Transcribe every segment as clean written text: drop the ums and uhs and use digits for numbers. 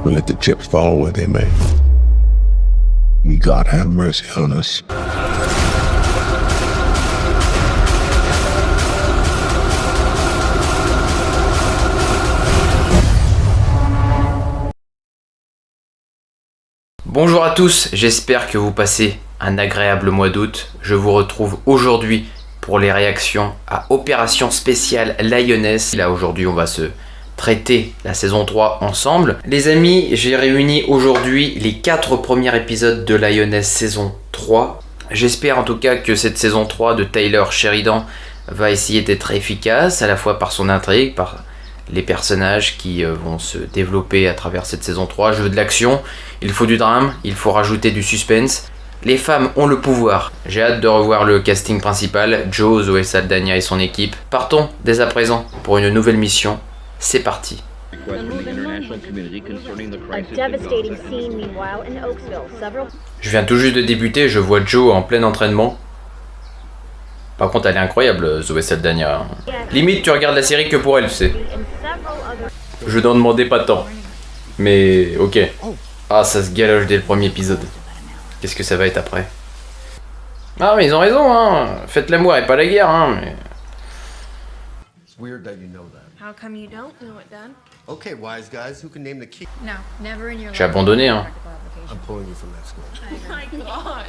We let the chips fall where they may. May God have mercy on us. Bonjour à tous, j'espère que vous passez un agréable mois d'août. Je vous retrouve aujourd'hui pour les réactions à Opération Spéciale Lioness. Là aujourd'hui on va se traiter la saison 3 ensemble. Les amis, j'ai réuni aujourd'hui les 4 premiers épisodes de Lioness saison 3. J'espère en tout cas que cette saison 3 de Taylor Sheridan va essayer d'être efficace, à la fois par son intrigue, par les personnages qui vont se développer à travers cette saison 3. Je veux de l'action, il faut du drame, il faut rajouter du suspense. Les femmes ont le pouvoir. J'ai hâte de revoir le casting principal, Joe, Zoé Saldana et son équipe. Partons dès à présent pour une nouvelle mission. C'est parti. Je viens tout juste de débuter, je vois Joe en plein entraînement. Par contre, elle est incroyable, Zoé Saldana. Limite, tu regardes la série que pour elle, tu sais. Je n'en demandais pas tant. Mais, ok. Ah, ça se galoche dès le premier épisode. Qu'est-ce que ça va être après? Ah, mais ils ont raison, hein. Faites l'amour et pas la guerre, hein. Mais... How come you don't know it, Dad? Okay, wise guys, who can name the key? No, never in your life. J'ai abandonné, hein. I'm pulling you from that school. Oh my God.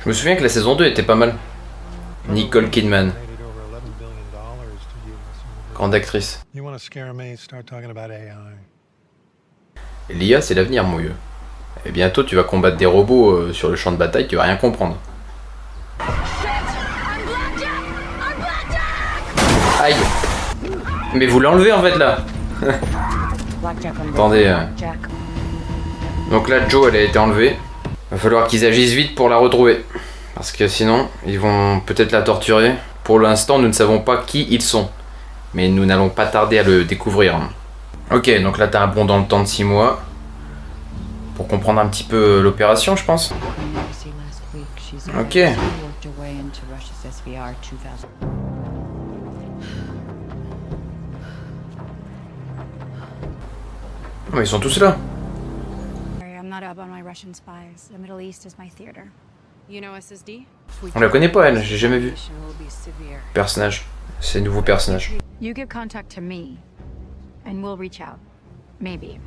Je me souviens que la saison 2 était pas mal. Nicole Kidman. Grande actrice. L'IA, c'est l'avenir, mon vieux. Et bientôt, tu vas combattre des robots sur le champ de bataille, tu vas rien comprendre. Aïe! Mais vous l'enlevez en fait là! Attendez. Donc là, Joe, elle a été enlevée. Va falloir qu'ils agissent vite pour la retrouver. Parce que sinon, ils vont peut-être la torturer. Pour l'instant, nous ne savons pas qui ils sont. Mais nous n'allons pas tarder à le découvrir. Ok, donc là, t'as un bond dans le temps de 6 mois. Pour comprendre un petit peu l'opération, je pense. Ok. Oh, ils sont tous là. I'm not up on my Russian spies. The Middle East is my theater. You know SSD? On la connaît pas, elle, j'ai jamais vu. Personnage. C'est nouveau personnage. You give contact to me, and we'll reach out. Maybe.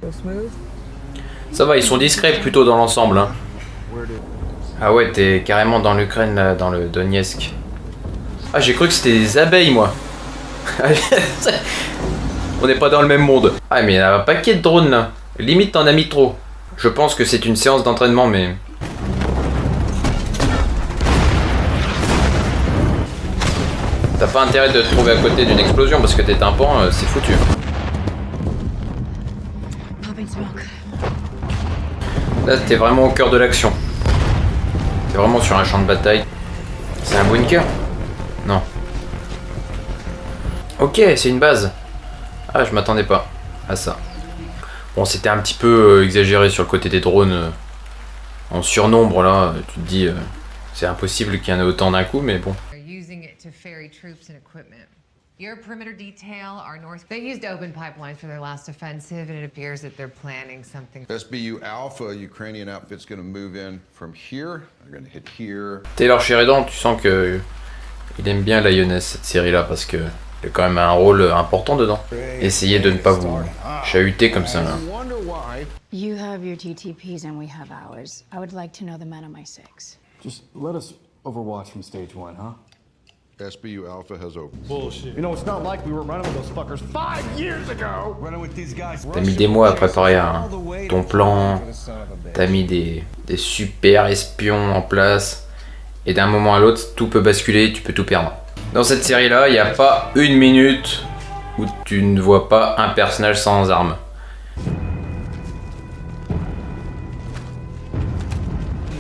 Ça va, ils sont discrets plutôt dans l'ensemble. Hein. Ah ouais, t'es carrément dans l'Ukraine, là, dans le Donetsk. Ah, j'ai cru que c'était des abeilles, moi. On n'est pas dans le même monde. Ah, mais il y a un paquet de drones, là. Limite, t'en as mis trop. Je pense que c'est une séance d'entraînement, mais... T'as pas intérêt de te trouver à côté d'une explosion parce que t'es tympans, c'est foutu. Là, t'es vraiment au cœur de l'action. T'es vraiment sur un champ de bataille. C'est un bunker? Non. Ok, c'est une base. Ah, je m'attendais pas à ça. Bon, c'était un petit peu exagéré sur le côté des drones. En surnombre, là, tu te dis... c'est impossible qu'il y en ait autant d'un coup, mais bon. Using it to ferry troops and equipment. Your perimeter detail are north. They used open pipelines for their last offensive, and it appears that they're planning something. SBU Alpha, Ukrainian outfit's going to move in from here. They're going to hit here. Taylor Sheridan, tu sens que il aime bien Lioness, cette série-là, parce que il a quand même un rôle important dedans. Essayez de ne pas vous chahuter comme ça. Là. You have your TTPs and we have ours. I would like to know the men of my six. Just let us overwatch from stage 1, huh? SBU Alpha has opened. Bullshit. You know, it's not like we were running with those fuckers 5 years ago. Running with these guys. T'as mis des mois à préparer ton plan. T'as mis des super espions en place. Et d'un moment à l'autre, tout peut basculer, tu peux tout perdre. Dans cette série-là, il n'y a pas une minute où tu ne vois pas un personnage sans armes.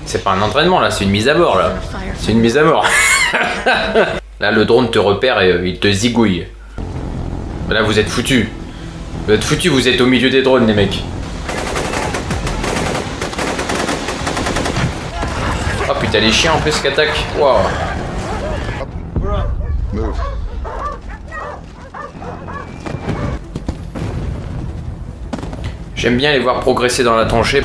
C'est pas un entraînement là, c'est une mise à mort là. C'est une mise à mort. Là, le drone te repère et il te zigouille. Là, vous êtes foutus. Vous êtes foutus, vous êtes au milieu des drones, les mecs. Oh putain, les chiens en plus qui attaquent. Waouh. Move. J'aime bien les voir progresser dans la tranchée.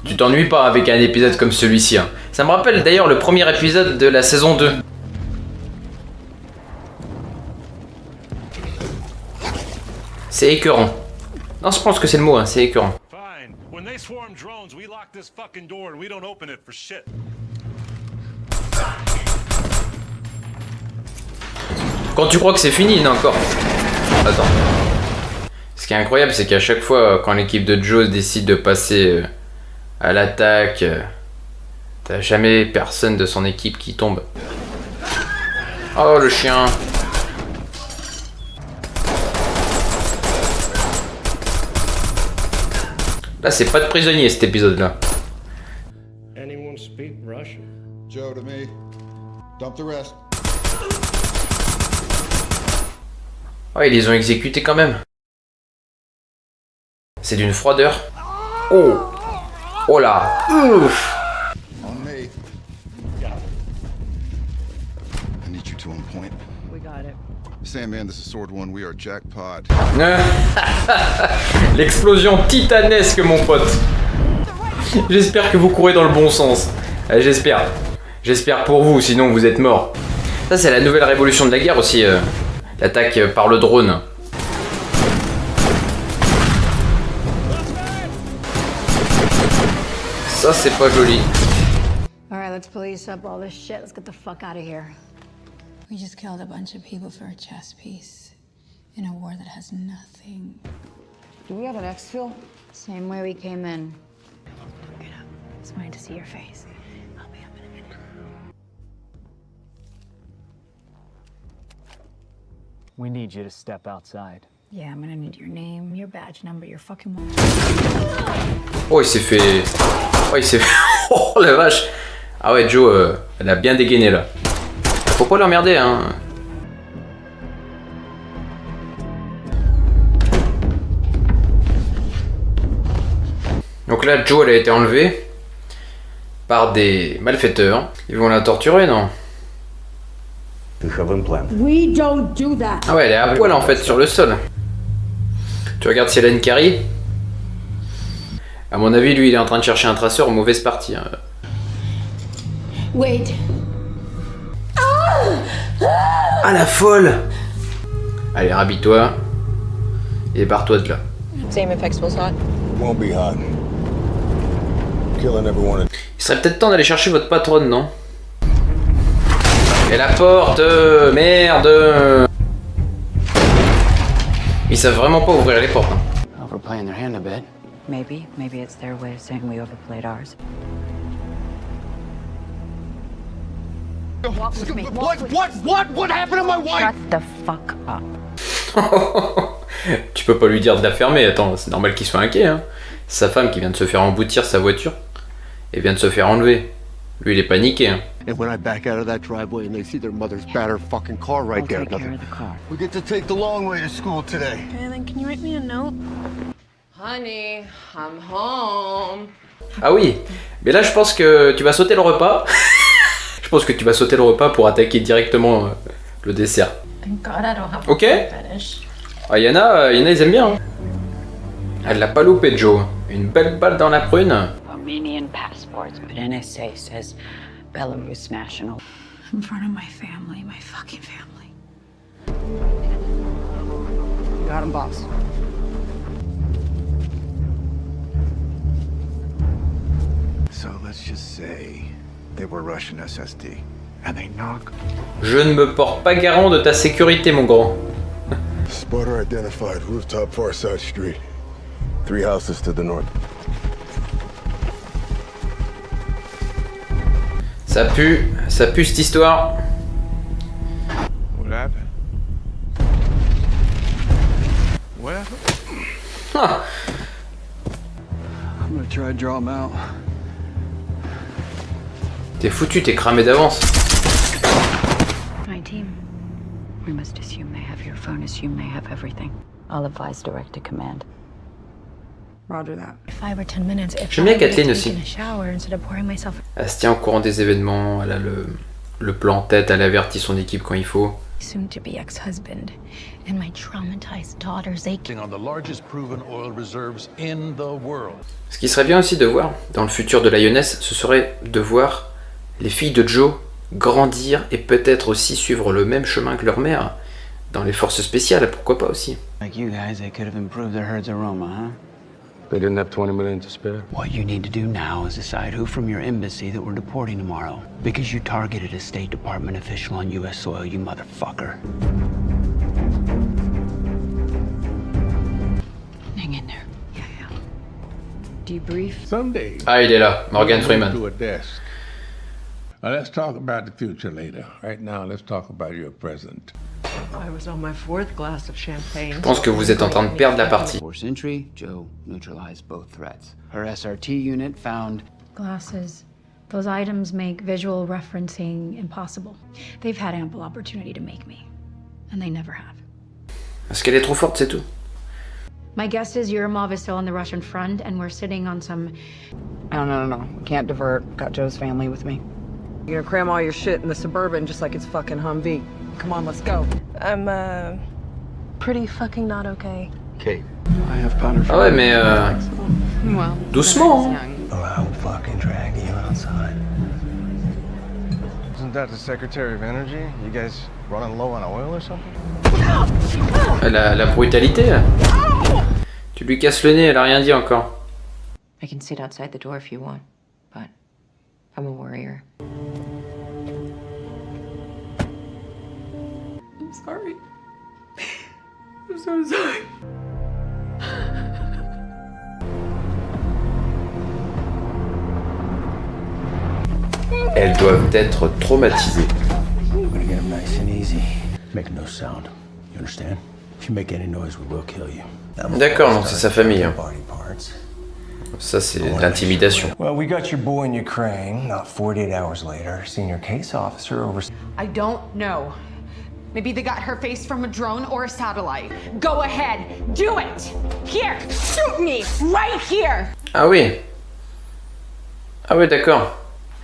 Tu t'ennuies pas avec un épisode comme celui-ci. Hein. Ça me rappelle d'ailleurs le premier épisode de la saison 2. C'est écœurant. Non, je pense que c'est le mot, hein, c'est écœurant. Fine. When they swarm drones, we lock this fucking door and we don't open it for shit. Quand tu crois que c'est fini, non encore. Attends. Ce qui est incroyable, c'est qu'à chaque fois, quand l'équipe de Joe décide de passer à l'attaque, t'as jamais personne de son équipe qui tombe. Oh, le chien. Là, c'est pas de prisonnier cet épisode-là. Anyone speak Russian? Joe to me. Dump the rest. Oh, ils les ont exécutés quand même. C'est d'une froideur. Oh. Oh là. Ouf. On me. I need you to on point. We got it. Sandman, this is Sword One. We are jackpot. L'explosion titanesque, mon pote. J'espère que vous courez dans le bon sens. J'espère. J'espère pour vous, sinon vous êtes morts. Ça, c'est la nouvelle révolution de la guerre aussi. L'attaque par le drone. Ça, c'est pas joli. All right, let's police up all this shit. Let's get the fuck out of here. We just killed a bunch of people for a chess piece in a war that has nothing. Do we have an exfil? Same way we came in. Get up. Just wanted to see your face. I'll be up in a minute. We need you to step outside. Yeah, I'm gonna need your name, your badge number, your fucking wallet. Oh, il s'est fait... Oh, il s'est fait... Oh, la vache. Ah ouais, Joe, elle a bien dégainé, là. Faut pas l'emmerder, hein. Donc là, Joe, elle a été enlevée par des malfaiteurs. Ils vont la torturer, non? We don't do that. Ah ouais, elle est à poil, en fait, sur le sol. Tu regardes si elle a une carie? À mon avis, lui, il est en train de chercher un traceur aux mauvaises parties. Hein. Wait. Ah, la folle! Allez, rhabille-toi. Et barre-toi de là. Same if X was hot. Won't be hot. Killing everyone. Il serait peut-être temps d'aller chercher votre patronne, non? Et la porte! Merde! Ils savent vraiment pas ouvrir les portes. Hein. Overplaying their hand a bit. Maybe it's their way of saying we overplayed ours. Walk with me. What happened to my wife? Shut the fuck up. Tu peux pas lui dire de la fermer, attends, c'est normal qu'il soit inquiet. Hein. C'est sa femme qui vient de se faire emboutir sa voiture et vient de se faire enlever. Lui, il est paniqué. Hein. And when I back out of that driveway and they see their mother's battered fucking car right there, nothing. We get to take the long way to school today. Okay, then can you write me a note? Honey, I'm home. Ah oui, mais là je pense que tu vas sauter le repas. Je pense que tu vas sauter le repas pour attaquer directement le dessert. Thank God I don't have Ok. fetish. Ah, y en a, ils aiment bien. Hein. Elle l'a pas loupé, Joe. Une belle balle dans la prune. Romanian passports, but NSA says Belarus national. In front of my family, my fucking family. Got him, boss. So let's just say they were Russian SSD and they knock. Je ne me porte pas garant de ta sécurité, mon grand. Spotter identified. Rooftop, far side street. 3 houses to the north. Ça pue cette histoire. What happened? What happened? Ah. I'm gonna try to draw him out. T'es foutu, t'es cramé d'avance. My team. We must assume they have your phone, assume they have everything. I'll advise direct to command. Roger that. 5 or 10 minutes. If J'aime bien I would've Kathleen taken aussi. a shower instead of pouring myself. Elle se tient au courant des événements, elle a le le plan en tête, elle avertit son équipe quand il faut. Soon to be ex-husband and my traumatized daughters. They On the largest proven oil reserves in the world. Ce qui serait bien aussi de voir, dans le futur de Lioness, ce serait de voir les filles de Joe grandir et peut-être aussi suivre le même chemin que leur mère dans les forces spéciales, pourquoi pas aussi. Like you guys, they could have improved their herd's aroma, huh? They didn't have 20 million to spare. What you need to do now is decide who from your embassy that we're deporting tomorrow. Because you targeted a State Department official on U.S. soil, you motherfucker. hang in there. Yeah. Debrief. Someday. Ah, il est là, Morgan Freeman. To a desk. Now let's talk about the future later. Right now, let's talk about your present. I was on my 4th glass of champagne. Je pense que vous êtes en train de perdre la partie. Force entry, Joe neutralized both threats. Her SRT unit found Glasses. Those items make visual referencing impossible. They've had ample opportunity to make me, and they never have. Parce qu'elle est trop forte, c'est tout. My guess is Yurimov is still on the Russian front, and we're sitting on some... No. We can't divert. Got Joe's family with me. You're gonna cram all your shit in the Suburban just like it's fucking Humvee. Come on, let's go. I'm, pretty fucking not okay. Kate. I have powder for Ah ouais, mais Well, doucement. Hein. I'll fucking drag you outside. Isn't that the Secretary of Energy? You guys running low on oil or something? La brutalité, là. Tu lui casses le nez, elle a rien dit encore. I can sit outside the door if you want, but I'm a warrior. I'm sorry. I'm so sorry. Elles doivent être traumatisées. We're gonna get him nice and easy. Make no sound. You understand? If you make any noise, we will kill you. D'accord, donc c'est sa famille. Hein. Ça, c'est de l'intimidation. Well, we got your boy in Ukraine. Not 48 hours later, senior case officer over... I don't know. Maybe they got her face from a drone or a satellite. Go ahead, do it! Here, shoot me, right here! Ah oui. Ah oui, d'accord.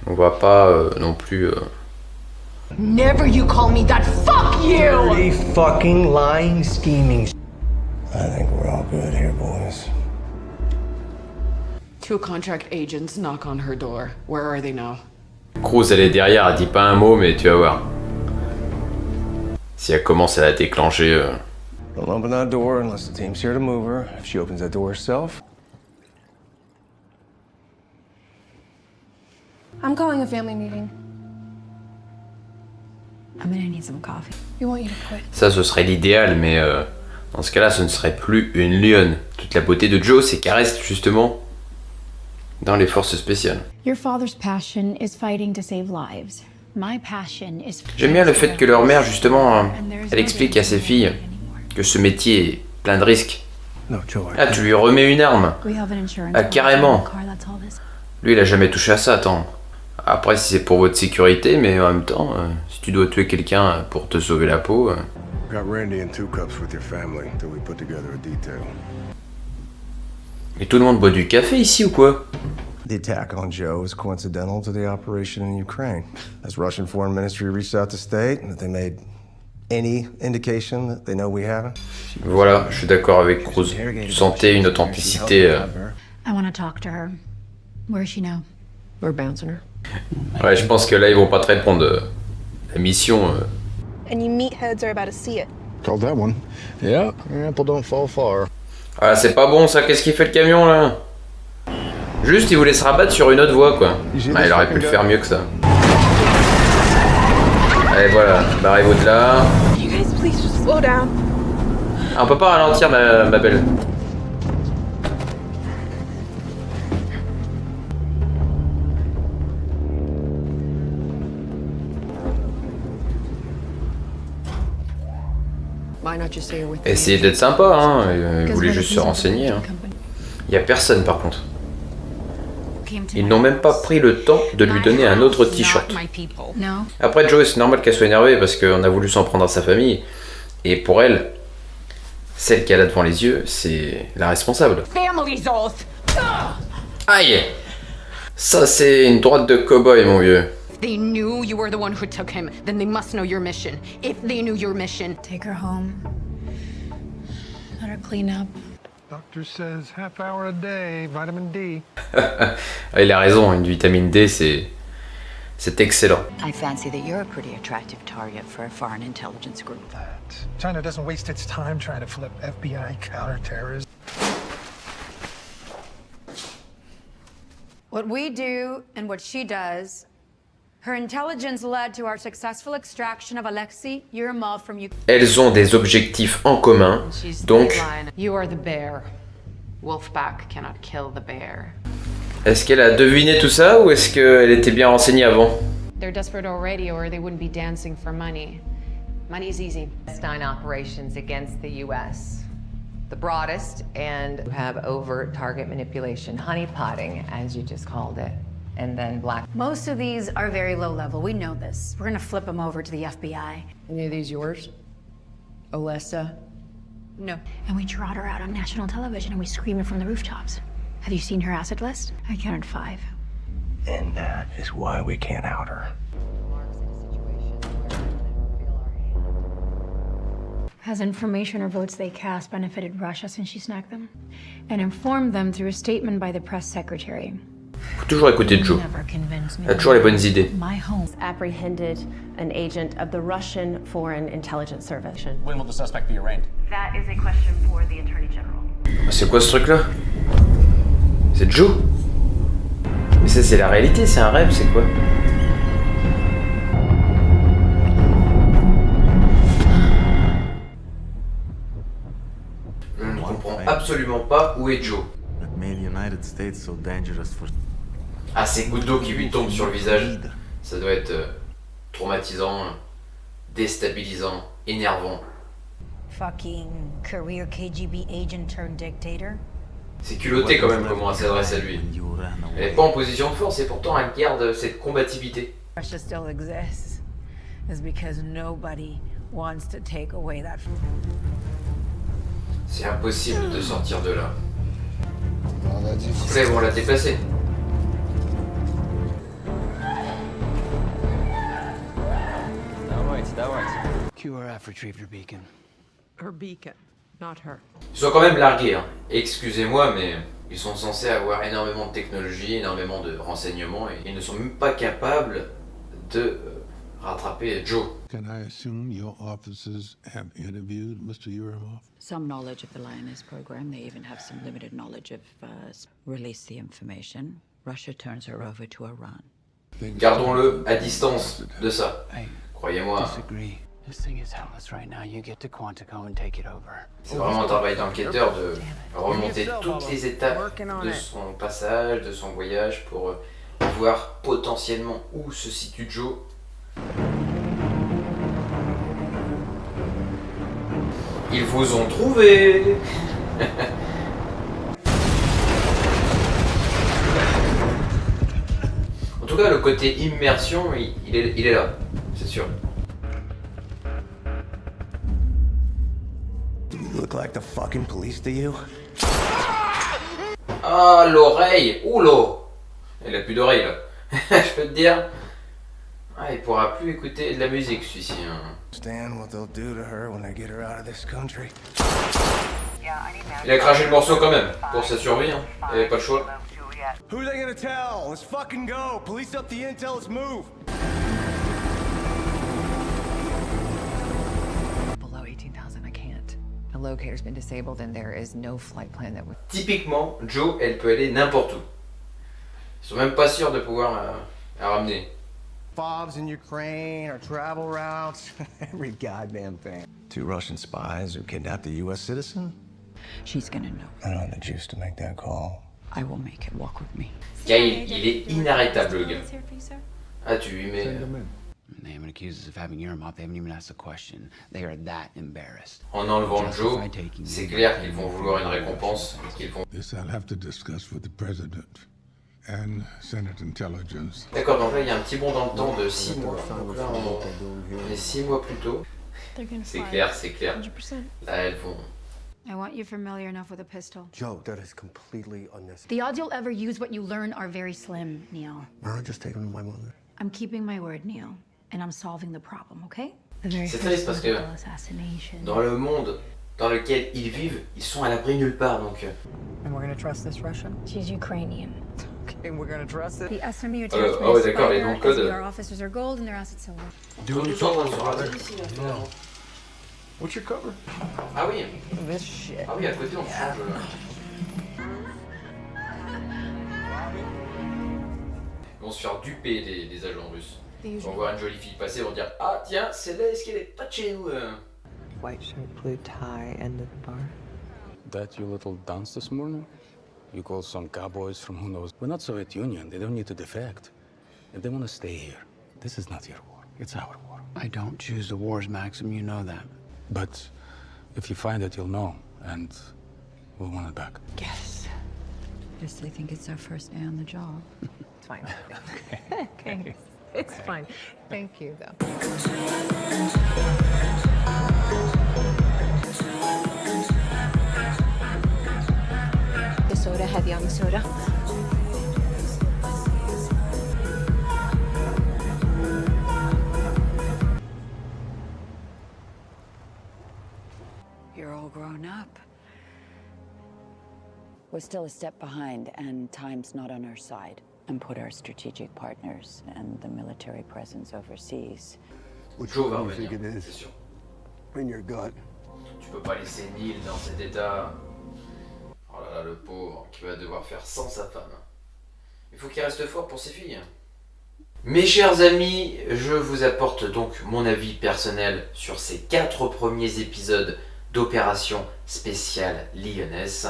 On va pas non plus... Never you call me that, fuck you! Dirty fucking lying, scheming... I think we're all good here, boys. 2 contract agents knock on her door. Where are they now? Cruz, elle est derrière, elle dit pas un mot, mais tu vas voir. Si elle commence à la déclencher... Don't open that door unless the team's here to move her. If she opens that door herself... I'm calling a family meeting. I'm gonna need some coffee. We want you to quit. Ça, ce serait l'idéal, mais dans ce cas-là, ce ne serait plus une lionne. Toute la beauté de Joe, c'est qu'elle reste justement dans les forces spéciales. Your father's passion is fighting to save lives. My passion is... J'aime bien le fait que leur mère, justement, elle explique à ses filles que ce métier est plein de risques. Ah, tu lui remets une arme. Ah, carrément. Lui, il a jamais touché à ça, attends. Après, si c'est pour votre sécurité, mais en même temps, si tu dois tuer quelqu'un pour te sauver la peau... Got Randy in 2 cups with your family till we put together a detail. Et tout le monde boit du café ici ou quoi? The attack on Joe is coincidental to the operation in Ukraine. Has Russian Foreign Ministry reached out to state that they made any indication that they know we haven't? Voilà, je suis d'accord avec Cruz. Tu sentais une authenticité... I want to talk to her. Where is she now? We're bouncing her. Ouais, je pense que là, ils vont pas te répondre. La mission... And you meatheads are about to see it. Called that one. Yeah, apple don't fall far. Ah, c'est pas bon ça, qu'est-ce qu'il fait le camion là? Juste, il voulait se rabattre sur une autre voie quoi. Ah, il aurait pu le faire mieux que ça. Allez, voilà, barrez-vous de là. You guys please just slow down. Ah, on peut pas ralentir, ma belle. Why not just say you're with me? Essayez d'être sympa, hein. Ils voulaient juste se renseigner. Hein. Il y a personne par contre. Ils n'ont même pas pris le temps de lui donner un autre t-shirt. Après Joe, c'est normal qu'elle soit énervée parce qu'on a voulu s'en prendre à sa famille. Et pour elle, celle qu'elle a devant les yeux, c'est la responsable. Aïe! Ça c'est une droite de cow-boy mon vieux. If they knew you were the one who took him, then they must know your mission. If they knew your mission. Take her home. Let her clean up. Doctor says half hour a day, vitamin D. Ah, il a raison, une vitamine D, c'est excellent. I fancy that you're a pretty attractive target for a foreign intelligence group. China doesn't waste its time trying to flip FBI counterterrorism. What we do and what she does, her intelligence led to our successful extraction of Alexei Yurimov from Ukraine. Elles ont des objectifs en commun, donc You are the bear. Wolfpack cannot kill the bear. est-ce qu'elle a deviné tout ça ou est-ce qu'elle était bien renseignée avant? They're desperate already, or they wouldn't be dancing for money. Money's easy. 9 operations against the U.S. The broadest, and have overt target manipulation, honeypotting, as you just called it, and then black. Most of these are very low level. We know this. We're gonna flip them over to the FBI. Any of these yours? Olesa? No. And we trot her out on national television and we scream it from the rooftops. Have you seen her asset list? I counted 5. And that is why we can't out her. Has information or votes they cast benefited Russia since she snagged them? And informed them through a statement by the press secretary. Faut toujours écouter Joe. Elle a toujours les bonnes idées. My home apprehended an agent of the Russian Foreign Intelligence Service. When will the suspect be arraigned? That is a question for the Attorney General. C'est quoi ce truc-là? C'est Joe? Mais ça, c'est la réalité, c'est un rêve, c'est quoi? Je ne comprends absolument pas où est Joe. Ah, ces gouttes d'eau qui lui tombent sur le visage, ça doit être traumatisant, déstabilisant, énervant. Fucking career KGB agent turned dictator. C'est culotté quand même comment elle s'adresse à lui. Elle est pas en position de force et pourtant elle garde cette combativité. Russia still exists is because nobody wants to take away that. C'est impossible de sortir de là. Après, ils vont la déplacer. QRF retrieved her beacon. Her beacon, not her. Ils sont quand même largués, hein. Excusez-moi, mais ils sont censés avoir énormément de technologie, énormément de renseignements, et ils ne sont même pas capables de rattraper Joe. Can I assume your officers have interviewed Mr. Yurimov? Some knowledge of the Lioness program. They even have some limited knowledge of release the information. Russia turns her over to Iran. Gardons-le à distance de ça. Croyez-moi. C'est vraiment un travail d'enquêteur de remonter toutes les étapes de son passage, de son voyage pour voir potentiellement où se situe Joe. Ils vous ont trouvé. En tout cas, le côté immersion, il est là, c'est sûr. You look like the fucking police to you? Ah, l'oreille. Oula. Il a plus d'oreille là. Je peux te dire. Ah, il pourra plus écouter de la musique celui-ci. Hein. Understand what they'll do to her when they get her out of this country. Il a craché le morceau quand même, pour sa survie, hein. Il avait pas le choix. Who are they gonna tell? Let's fucking go. Police up the intel, let's move. Below 18,000, I can't. The locator's been disabled and there is no flight plan that would... Typiquement, Joe, elle peut aller n'importe où. Ils sont même pas sûrs de pouvoir la ramener. Fobs in Ukraine, our travel routes, every goddamn thing. 2 Russian spies who kidnapped a U.S. citizen? She's gonna know. I don't have the juice to make that call. I will make it. Walk with me. Gail, il est inarrêtable, le gars. Ah, tu lui mets... They haven't accused us of having Yurimov. They haven't even asked a question. They are that embarrassed. En enlevant Joe, c'est clair qu'ils vont vouloir une récompense. Qu'ils vont... This I'll have to discuss with the president and Senate Intelligence. D'accord, donc là il y a un petit bond dans le temps de 6 mois. Donc là on est 6 mois plus tôt. C'est clair, c'est clair. Là elles vont... I want you familiar enough with a pistol. Joe, that is completely unnecessary. The odds you'll ever use what you learn are very slim, Neil. Why don't I just take him to my mother? I'm keeping my word, Neil, and I'm solving the problem, okay? C'est triste parce que dans le monde dans lequel ils vivent, ils sont à l'abri nulle part, donc... And we're gonna trust this Russian? She's Ukrainian. Okay, we're gonna trust it? The SMU Ah ouais, d'accord, les noms de code. Our officers are gold and their assets silver. Tout le temps, on se rappelle ici, là. What's your cover? Ah oui. This shit. Ah oui, à côté, on change... Ils vont se faire duper, les agents russes. Ils vont voir une jolie fille passer, ils vont dire « Ah tiens, celle-là, est-ce qu'elle est pas de chez nous ?» White shirt, blue tie, end of the bar. That your little dance this morning? You call some cowboys from who knows? We're not Soviet Union. They don't need to defect. If they want to stay here, this is not your war. It's our war. I don't choose the wars, Maxim. You know that. But if you find it, you'll know, and we'll want it back. Yes. Just they think it's our first day on the job. It's fine. Okay. It's fine. Thank you, though. The soda, heavy on the soda. You're all grown up. We're still a step behind, and time's not on our side. And put our strategic partners and the military presence overseas. Joe va revenir, c'est sûr. In your gut. Tu peux pas laisser Neil dans cet état. Oh là là, le pauvre, qui va devoir faire sans sa femme. Il faut qu'il reste fort pour ses filles. Mes chers amis, je vous apporte donc mon avis personnel sur ces 4 premiers épisodes d'Opération Spéciale Lyonesse.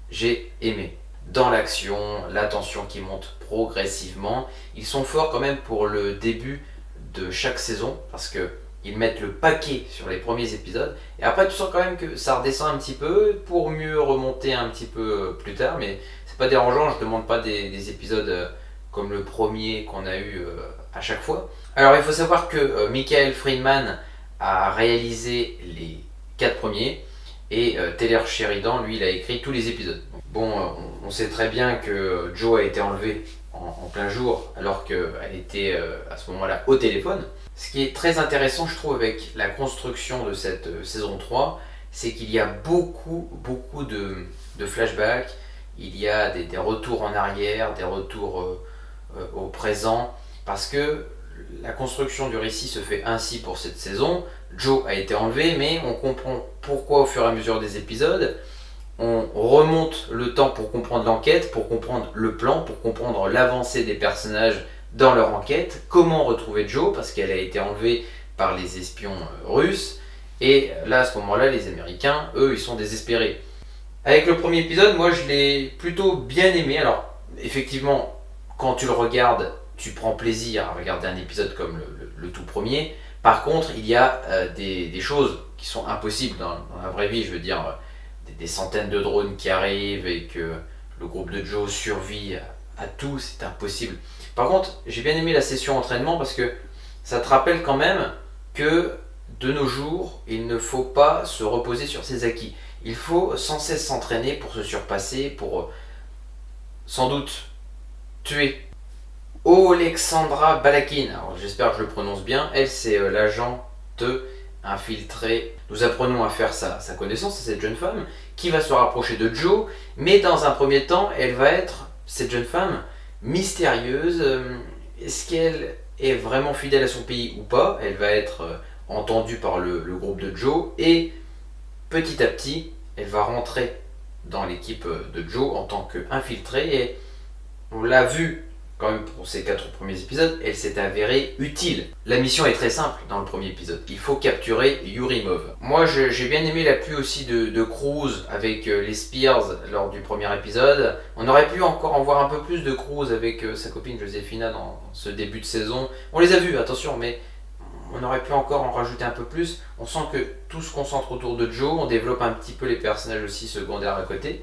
J'ai aimé. Dans l'action, la tension qui monte progressivement. Ils sont forts quand même pour le début de chaque saison parce que ils mettent le paquet sur les premiers épisodes et après tu sens quand même que ça redescend un petit peu pour mieux remonter un petit peu plus tard, mais c'est pas dérangeant, je demande pas des épisodes comme le premier qu'on a eu à chaque fois. Alors il faut savoir que Michael Friedman a réalisé les 4 premiers et Taylor Sheridan, lui, il a écrit tous les épisodes. Bon, on sait très bien que Joe a été enlevée en plein jour alors qu'elle était à ce moment-là au téléphone. Ce qui est très intéressant, je trouve, avec la construction de cette saison 3, c'est qu'il y a beaucoup de flashbacks, il y a des retours en arrière, des retours au présent, parce que la construction du récit se fait ainsi pour cette saison. Joe a été enlevé, mais on comprend pourquoi au fur et à mesure des épisodes. On remonte le temps pour comprendre l'enquête, pour comprendre le plan, pour comprendre l'avancée des personnages dans leur enquête, comment retrouver Joe, parce qu'elle a été enlevée par les espions russes, et là à ce moment-là les Américains, eux, ils sont désespérés. Avec le premier épisode, moi je l'ai plutôt bien aimé. Alors effectivement, quand tu le regardes, tu prends plaisir à regarder un épisode comme le tout premier. Par contre, il y a des choses qui sont impossibles dans la vraie vie, je veux dire, des centaines de drones qui arrivent et que le groupe de Joe survit à tout, c'est impossible. Par contre, j'ai bien aimé la session entraînement parce que ça te rappelle quand même que de nos jours, il ne faut pas se reposer sur ses acquis. Il faut sans cesse s'entraîner pour se surpasser, pour sans doute tuer Oleksandra Balakin. Alors j'espère que je le prononce bien. Elle, c'est l'agent infiltrée. Nous apprenons à faire sa connaissance à cette jeune femme qui va se rapprocher de Joe, mais dans un premier temps, elle va être, cette jeune femme, mystérieuse. Est-ce qu'elle est vraiment fidèle à son pays ou pas? Elle va être entendue par le groupe de Joe et petit à petit, elle va rentrer dans l'équipe de Joe en tant qu'infiltrée et on l'a vu quand même pour ces 4 premiers épisodes, elle s'est avérée utile. La mission est très simple dans le premier épisode. Il faut capturer Yurimov. Moi, j'ai bien aimé l'appui aussi de Cruz avec les Spears lors du premier épisode. On aurait pu encore en voir un peu plus de Cruz avec sa copine Josefina dans ce début de saison. On les a vus, attention, mais on aurait pu encore en rajouter un peu plus. On sent que tout se concentre autour de Joe. On développe un petit peu les personnages aussi secondaires à côté.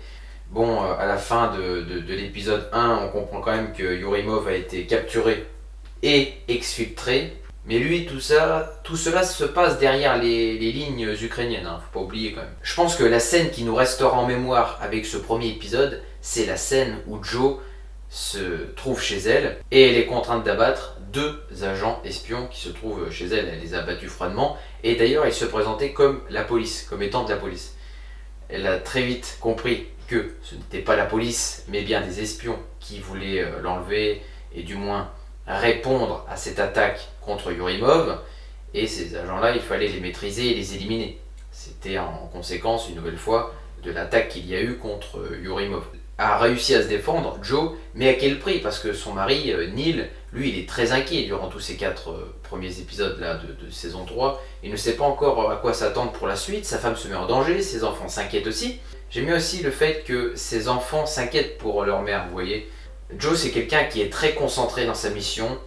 Bon, à la fin de l'épisode 1, on comprend quand même que Yurimov a été capturé et exfiltré. Mais lui, tout cela se passe derrière les lignes ukrainiennes, hein, faut pas oublier quand même. Je pense que la scène qui nous restera en mémoire avec ce premier épisode, c'est la scène où Joe se trouve chez elle et elle est contrainte d'abattre 2 agents espions qui se trouvent chez elle. Elle les a battus froidement et d'ailleurs ils se présentaient comme la police, comme étant de la police. Elle a très vite compris que ce n'était pas la police mais bien des espions qui voulaient l'enlever et du moins répondre à cette attaque contre Yurimov, et ces agents-là il fallait les maîtriser et les éliminer. C'était en conséquence une nouvelle fois de l'attaque qu'il y a eu contre Yurimov. A réussi à se défendre, Joe, mais à quel prix? Parce que son mari, Neil, lui, il est très inquiet durant tous ces 4 premiers épisodes là de saison 3. Il ne sait pas encore à quoi s'attendre pour la suite, sa femme se met en danger, ses enfants s'inquiètent aussi. J'aime bien aussi le fait que ses enfants s'inquiètent pour leur mère, vous voyez. Joe, c'est quelqu'un qui est très concentré dans sa mission,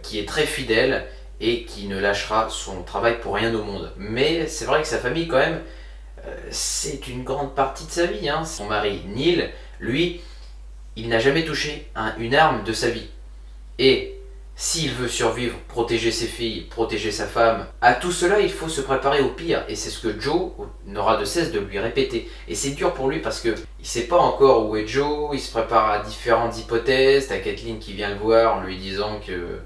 qui est très fidèle et qui ne lâchera son travail pour rien au monde. Mais c'est vrai que sa famille, quand même, c'est une grande partie de sa vie. Hein. Son mari, Neil, lui, il n'a jamais touché une arme de sa vie. Et s'il veut survivre, protéger ses filles, protéger sa femme, à tout cela, il faut se préparer au pire. Et c'est ce que Joe n'aura de cesse de lui répéter. Et c'est dur pour lui parce qu'il ne sait pas encore où est Joe, il se prépare à différentes hypothèses. T'as Kathleen qui vient le voir en lui disant que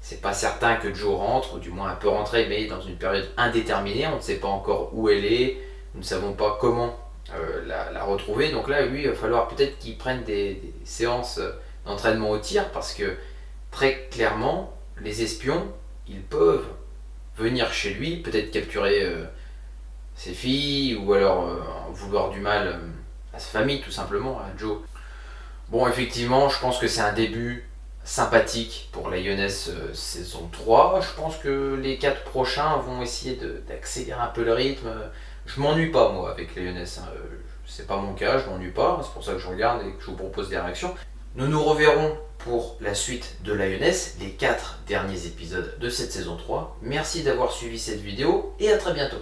c'est pas certain que Joe rentre, ou du moins elle peut rentrer, mais dans une période indéterminée. On ne sait pas encore où elle est, nous ne savons pas comment la retrouver. Donc là, lui, il va falloir peut-être qu'il prenne des séances d'entraînement au tir, parce que très clairement, les espions, ils peuvent venir chez lui, peut-être capturer ses filles, ou alors vouloir du mal à sa famille, tout simplement, à Joe. Bon, effectivement, je pense que c'est un début sympathique pour Lioness saison 3. Je pense que les 4 prochains vont essayer d'accélérer un peu le rythme. Je m'ennuie pas, moi, avec Lioness. Hein. C'est pas mon cas, je m'ennuie pas. C'est pour ça que je regarde et que je vous propose des réactions. Nous nous reverrons pour la suite de Lioness, les 4 derniers épisodes de cette saison 3. Merci d'avoir suivi cette vidéo et à très bientôt.